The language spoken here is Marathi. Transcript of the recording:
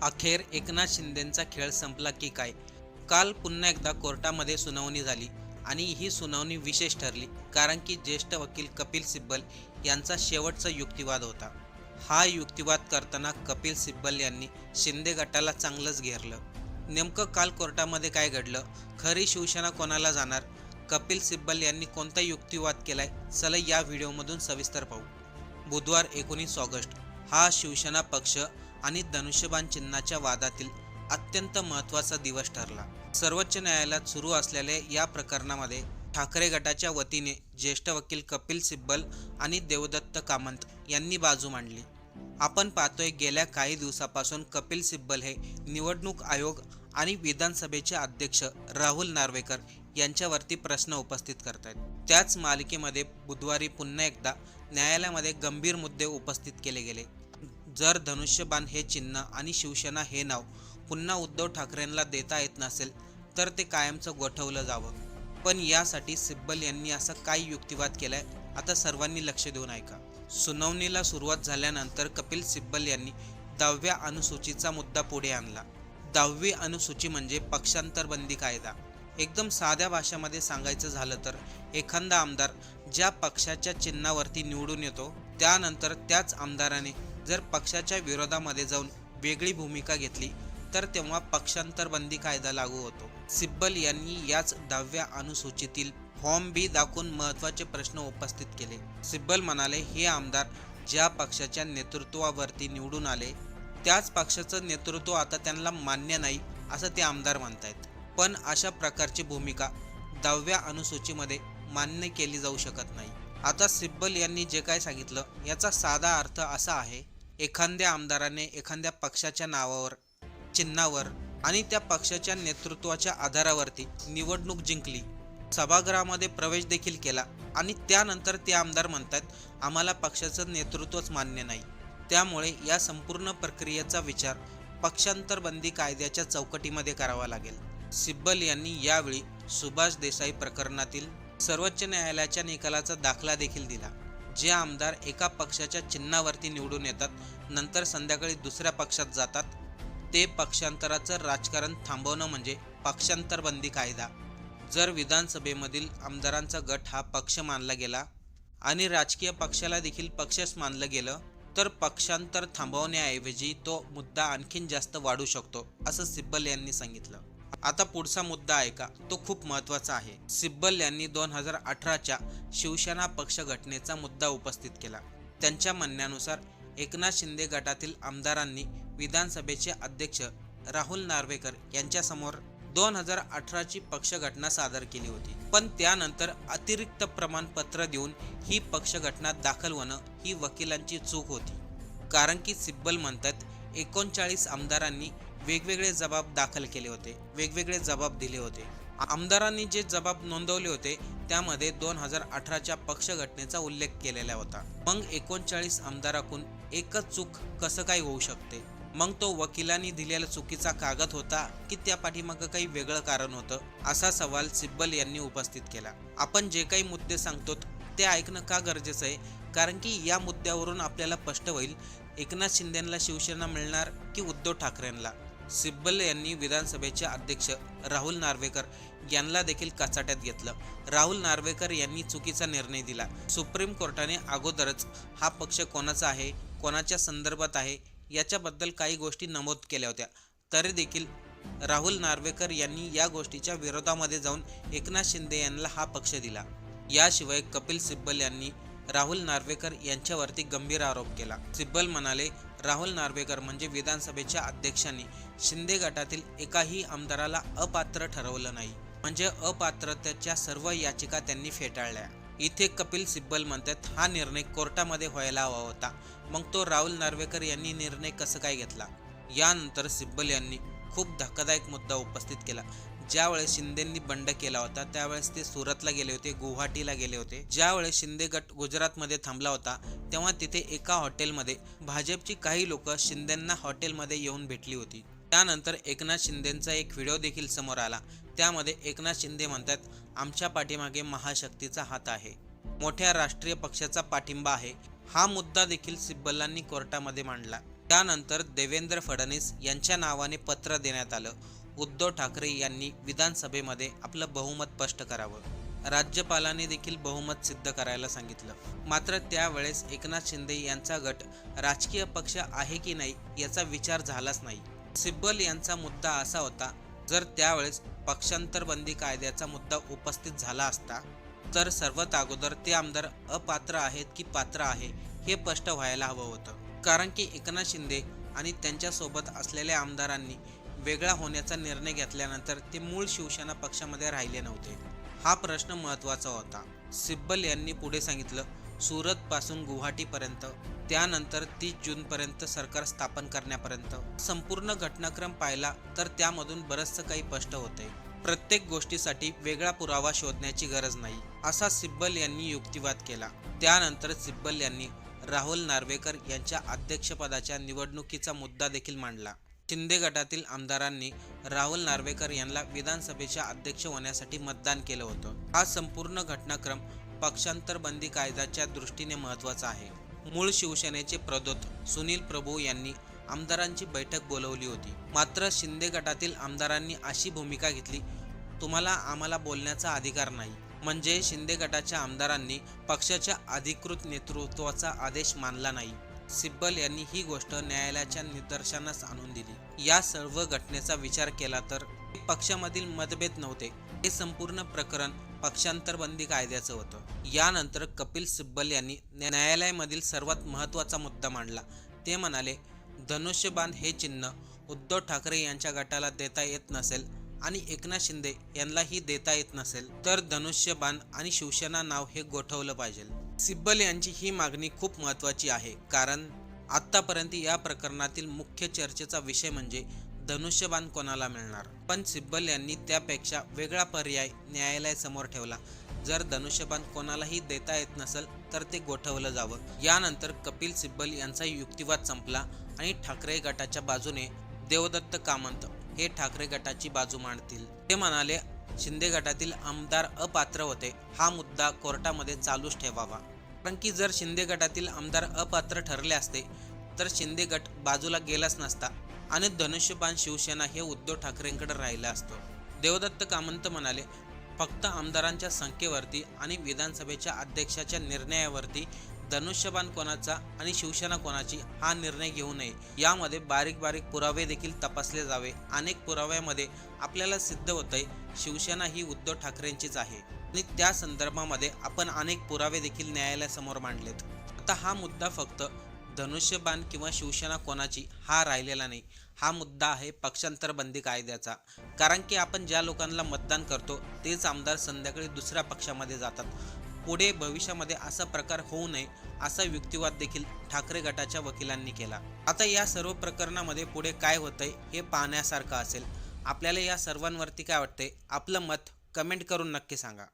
अखेर एकनाथ शिंदेंचा खेळ संपला की काय? काल पुन्हा एकदा कोर्टामध्ये सुनावणी झाली आणि ही सुनावणी विशेष ठरली कारण की ज्येष्ठ वकील कपिल सिब्बल यांचा शेवटचा युक्तिवाद होता. हा युक्तिवाद करताना कपिल सिब्बल यांनी शिंदे गटाला चांगलंच घेरलं. नेमकं काल कोर्टामध्ये काय घडलं? खरी शिवसेना कोणाला जाणार? कपिल सिब्बल यांनी कोणता युक्तिवाद केलाय? चला या व्हिडिओमधून सविस्तर पाहू. बुधवार 19 ऑगस्ट हा शिवसेना पक्ष आणि धनुष्यबाण चिन्हाच्या वादातील अत्यंत महत्त्वाचा दिवस ठरला. सर्वोच्च न्यायालयात सुरू असलेल्या या प्रकरणामध्ये ठाकरे गटाच्या वतीने ज्येष्ठ वकील कपिल सिब्बल आणि देवदत्त कामंत यांनी बाजू मांडली. आपण पाहतोय गेल्या काही दिवसापासून कपिल सिब्बल हे निवडणूक आयोग आणि विधानसभेचे अध्यक्ष राहुल नार्वेकर यांच्यावरती प्रश्न उपस्थित करत आहेत. त्याच मालिकेमध्ये बुधवारी पुन्हा एकदा न्यायालयामध्ये गंभीर मुद्दे उपस्थित केले गेले. जर धनुष्यबाण हे चिन्ह आणि शिवसेना हे नाव पुन्हा उद्धव ठाकरेंना देता येत नसेल तर ते कायमचं गोठवलं जावं. पण यासाठी सिब्बल यांनी असा काय युक्तिवाद केलाय? आता सर्वांनी लक्ष देऊन ऐका. सुनावणीला सुरुवात झाल्यानंतर कपिल सिब्बल यांनी 10व्या अनुसूचीचा मुद्दा पुढे आणला. 10वी अनुसूची म्हणजे पक्षांतरबंदी कायदा. एकदम साध्या भाषेमध्ये सांगायचं झालं तर एखादा आमदार ज्या पक्षाच्या चिन्हावरती निवडून येतो त्यानंतर त्याच आमदाराने जर पक्षाच्या विरोधामध्ये जाऊन वेगळी भूमिका घेतली तर तेव्हा पक्षांतरबंदी कायदा लागू होतो. सिब्बल यांनी याच 10व्या अनुसूचीतील फॉर्म बी दाखवून महत्त्वाचे प्रश्न उपस्थित केले. सिब्बल म्हणाले, हे आमदार ज्या पक्षाच्या नेतृत्वावरती निवडून आले त्याच पक्षाचं नेतृत्व आता त्यांना मान्य नाही असं ते आमदार म्हणतायत. पण अशा प्रकारची भूमिका 10व्या अनुसूचीमध्ये मान्य केली जाऊ शकत नाही. आता सिब्बल यांनी जे काय सांगितलं याचा साधा अर्थ असा आहे, एखाद्या आमदाराने एखाद्या पक्षाच्या नावावर, चिन्हावर आणि त्या पक्षाच्या नेतृत्वाच्या आधारावरती निवडणूक जिंकली, सभागृहामध्ये प्रवेश देखील केला आणि त्यानंतर ते आमदार म्हणतात आम्हाला पक्षाचं नेतृत्वच मान्य नाही. त्यामुळे या संपूर्ण प्रक्रियेचा विचार पक्षांतरबंदी कायद्याच्या चौकटीमध्ये करावा लागेल. सिब्बल यांनी यावेळी सुभाष देसाई प्रकरणातील सर्वोच्च न्यायालयाच्या निकालाचा दाखला देखील दिला. जे आमदार एका पक्षाच्या चिन्हावरती निवडून येतात नंतर संध्याकाळी दुसऱ्या पक्षात जातात ते पक्षांतराचं राजकारण थांबवणं म्हणजे पक्षांतरबंदी कायदा. जर विधानसभेमधील आमदारांचा गट हा पक्ष मानला गेला आणि राजकीय पक्षाला देखील पक्षच मानलं गेलं तर पक्षांतर थांबवण्याऐवजी तो मुद्दा आणखीन जास्त वाढू शकतो असं सिब्बल यांनी सांगितलं. आता पुढचा मुद्दा ऐका, तो खूप महत्त्वाचा आहे. सिब्बल यांनी 2018च्या शिवसेना पक्ष घटनेचा मुद्दा उपस्थित केला. त्यांच्या म्हणण्यानुसार एकनाथ शिंदे गटातील आमदारांनी विधानसभेचे अध्यक्ष राहुल नार्वेकर यांच्यासमोर 2018ची पक्षघटना सादर केली होती. पण त्यानंतर अतिरिक्त प्रमाणपत्र देऊन ही पक्षघटना दाखल होणं ही वकिलांची चूक होती. कारण की सिब्बल म्हणतात 39 आमदारांनी वेगवेगळे जबाब दाखल केले होते, वेगवेगळे जबाब दिले होते. आमदारांनी जे जबाब नोंदवले होते त्यामध्ये 2018च्या पक्षघटनेचा उल्लेख केलेला होता. मग 39 आमदारांकडून एकच चूक कसं काय होऊ शकते? मग तो वकिलांनी दिलेला चुकीचा कागद होता की त्या पाठीमागं काही वेगळं कारण होतं? असा सवाल सिब्बल यांनी उपस्थित केला. आपण जे काही मुद्दे सांगतो ते ऐकणं का गरजेचं आहे? कारण की या मुद्द्यावरून आपल्याला स्पष्ट होईल एकनाथ शिंदेंना शिवसेना मिळणार की उद्धव ठाकरेंना. सिब्बल यांनी विधानसभेचे अध्यक्ष राहुल नार्वेकर यांना देखील कचाट्यात घेतलं. राहुल नार्वेकर यांनी चुकीचा निर्णय दिला. सुप्रीम कोर्टाने अगोदरच हा पक्ष कोणाचा आहे, कोणाच्या संदर्भात आहे याच्याबद्दल काही गोष्टी नमूद केल्या होत्या. तरी देखील राहुल नार्वेकर यांनी या गोष्टीच्या विरोधामध्ये जाऊन एकनाथ शिंदे यांना हा पक्ष दिला. याशिवाय कपिल सिब्बल यांनी राहुल नार्वेकर यांच्यावरती गंभीर आरोप केला. सिब्बल म्हणाले, राहुल नार्वेकर म्हणजे विधानसभेच्या अध्यक्षांनी शिंदे गटातील एकाही आमदाराला अपात्र ठरवलं नाही, म्हणजे अपात्रतेच्या सर्व याचिका त्यांनी फेटाळल्या. इथे कपिल सिब्बल म्हणतात हा निर्णय कोर्टामध्ये व्हायला हवा होता, मग तो राहुल नार्वेकर यांनी निर्णय कसं काय घेतला? यानंतर सिब्बल यांनी खूप धक्कादायक मुद्दा उपस्थित केला. ज्यावेळेस शिंदेंनी बंड केला होता त्यावेळेस ते सुरतला गेले होते, गुवाहाटीला गेले होते. ज्यावेळेस शिंदे गट गुजरातमध्ये थांबला होता तेव्हा तिथे एका हॉटेलमध्ये भाजपची काही लोक शिंदेंना हॉटेलमध्ये येऊन भेटली होती. त्यानंतर एकनाथ शिंदेंचा एक व्हिडिओ देखील समोर आला. त्यामध्ये एकनाथ शिंदे म्हणतात आमच्या पाठीमागे महाशक्तीचा हात आहे, मोठ्या राष्ट्रीय पक्षाचा पाठिंबा आहे. हा मुद्दा देखील सिब्बलांनी कोर्टामध्ये मांडला. त्यानंतर देवेंद्र फडणवीस यांच्या नावाने पत्र देण्यात आलं. उद्धव ठाकरे यांनी विधानसभेमध्ये आपलं बहुमत स्पष्ट करावं. राज्यपालांनी देखील बहुमत सिद्ध करायला सांगितलं. मात्र त्यावेळेस एकनाथ शिंदे यांचा गट राजकीय पक्ष आहे की नाही याचा विचार झालाच नाही. सिब्बल यांचा मुद्दा असा होता, जर त्यावेळेस पक्षांतर बंदी कायद्याचा मुद्दा उपस्थित झाला असता तर सर्वात अगोदर ते आमदार अपात्र आहेत की पात्र आहे हे स्पष्ट व्हायला हवं होतं. कारण की एकनाथ शिंदे आणि त्यांच्यासोबत असलेल्या आमदारांनी वेगळा होण्याचा निर्णय घेतल्यानंतर ते मूळ शिवसेना पक्षामध्ये राहिले नव्हते. हा प्रश्न महत्त्वाचा होता. सिब्बल यांनी पुढे सांगितलं, सुरतपासून गुवाहाटीपर्यंत, त्यानंतर 30 जूनपर्यंत सरकार स्थापन करण्यापर्यंत संपूर्ण घटनाक्रम पाहिला तर त्यामधून बरंचसं काही स्पष्ट होते. प्रत्येक गोष्टीसाठी वेगळा पुरावा शोधण्याची गरज नाही, असा सिब्बल यांनी युक्तिवाद केला. त्यानंतर सिब्बल यांनी राहुल नार्वेकर यांच्या अध्यक्षपदाच्या निवडणुकीचा मुद्दा देखील मांडला. शिंदे गटातील आमदारांनी राहुल नार्वेकर यांना विधानसभेच्या अध्यक्ष होण्यासाठी मतदान केलं होतं. हा संपूर्ण घटनाक्रम पक्षांतर बंदी कायद्याच्या दृष्टीने महत्त्वाचा आहे. मूळ शिवसेनेचे प्रदोत सुनील प्रभू यांनी आमदारांची बैठक बोलवली होती. मात्र शिंदे गटातील आमदारांनी अशी भूमिका घेतली, तुम्हाला आम्हाला बोलण्याचा अधिकार नाही. म्हणजे शिंदे गटाच्या आमदारांनी पक्षाच्या अधिकृत नेतृत्वाचा आदेश मानला नाही. सिब्बल यांनी ही गोष्ट न्यायालयाच्या निदर्शनास आणून दिली. या सर्व घटनेचा विचार केला तर पक्षामधील मतभेद नव्हते, हे संपूर्ण प्रकरण पक्षांतर बंदी कायद्याचं होतं. यानंतर कपिल सिब्बल यांनी न्यायालयामधील सर्वात महत्त्वाचा मुद्दा मांडला. ते म्हणाले, धनुष्यबाण हे चिन्ह उद्धव ठाकरे यांच्या गटाला देता येत नसेल आणि एकनाथ शिंदे यांनाही देता येत नसेल तर धनुष्यबाण आणि शिवसेना नाव हे गोठवलं पाहिजे. सिब्बल यांची ही मागणी खूप महत्त्वाची आहे, कारण आत्तापर्यंत या प्रकरणातील मुख्य चर्चेचा विषय म्हणजे धनुष्यबाण कोणाला मिळणार. पण सिब्बल यांनी त्यापेक्षा वेगळा पर्याय न्यायालयासमोर ठेवला. जर धनुष्यबाण कोणालाही देता येत नसेल तर ते गोठवलं जावं. यानंतर कपिल सिब्बल यांचा युक्तिवाद संपला आणि ठाकरे गटाच्या बाजूने देवदत्त कामंत हे ठाकरे गटाची बाजू मांडतील. ते म्हणाले, शिंदे गटातील आमदार अपात्र होते, हा मुद्दा कोर्टामध्ये चालूच ठेवावा. कारण की जर शिंदे गटातील आमदार अपात्र ठरले असते तर शिंदे गट बाजूला गेलाच नसता आणि धनुष्यबाण शिवसेना हे उद्धव ठाकरेंकडे राहिलं असतं. देवदत्त कामंत म्हणाले, फक्त आमदारांच्या संख्येवरती आणि विधानसभेच्या अध्यक्षाच्या निर्णयावरती धनुष्यबाण कोणाचा आणि शिवसेना कोणाची हा निर्णय घेऊ नये. यामध्ये बारीक बारीक पुरावे देखील तपासले जावे. अनेक पुराव्यामध्ये आपल्याला सिद्ध होतंय शिवसेना ही उद्धव ठाकरेंचीच आहे आणि त्या संदर्भामध्ये आपण अनेक पुरावे देखील न्यायालयासमोर मांडलेत. आता हा मुद्दा फक्त धनुष्यबाण किंवा शिवसेना कोणाची हा राहिलेला नाही, हा मुद्दा आहे पक्षांतर बंदी कायद्याचा. कारण की आपण ज्या लोकांना मतदान करतो तेच आमदार संध्याकाळी दुसऱ्या पक्षामध्ये जातात. पुढे भविष्यामध्ये असा प्रकार होऊ नये असा युक्तिवाद देखील ठाकरे गटाच्या वकिलांनी केला. आता या सर्व प्रकरणामध्ये पुढे काय होतंय हे पाहण्यासारखं असेल. आपल्याला या सर्वांवरती काय वाटतंय, आपलं मत कमेंट करून नक्की सांगा.